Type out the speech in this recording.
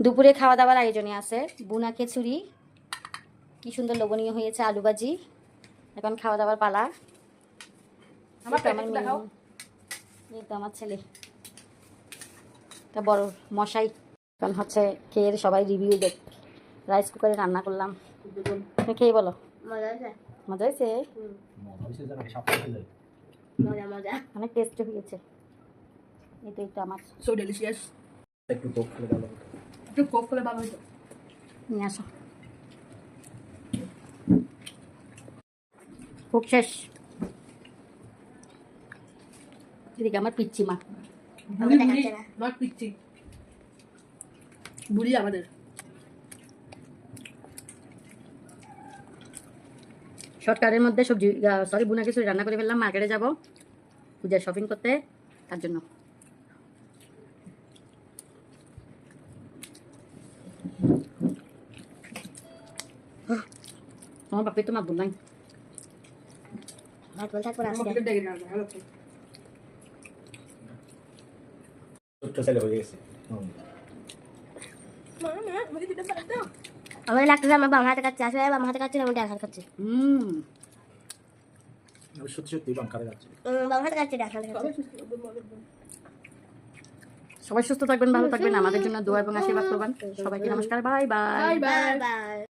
দুপুরে খাওয়া দাওয়ার আয়োজনে আছে বুনা খিচুড়ি, কি সুন্দর লোভনীয় হয়েছে, আলু ভাজি। এখন খাওয়া দাওয়ার পালা। আমার আমার ছেলে তা বড় মশাই এখন হচ্ছে খেয়ে সবাই রিভিউ দেখ। রাইস কুকারে রান্না করলাম, তুমি খেয়ে বলো। মজা হয়েছে, অনেক টেস্টি হয়েছে। এটা একটু আমার সো ডেলিশিয়াস। একটু কোক করে ভালো হতো। নিয়ে আসো। খুব শেষ। এদিকে আমার পিচ্ছি মা, বুড়ি আমাদের শর্টকাটের মধ্যে সবজি সরি বুনা কিছু রান্না করে ফেললাম। মার্কেটে যাব পূজার শপিং করতে, তার জন্য। আমার বাপি তো মা বললাম আমার লাগতেছে আমার বাম হাতে কাছে আসলে বাম হাতে কাছে আমি ডান হাতে কাছে সত্যি সত্যি বাম খারাপ যাচ্ছে। বাম হাতে কাছে ডান হাতে কাছে। সবাই সুস্থ থাকবেন, ভালো থাকবেন, আমাদের জন্য দোয়া এবং আশীর্বাদ করবেন। সবাইকে নমস্কার, বাই বাই। Bye bye.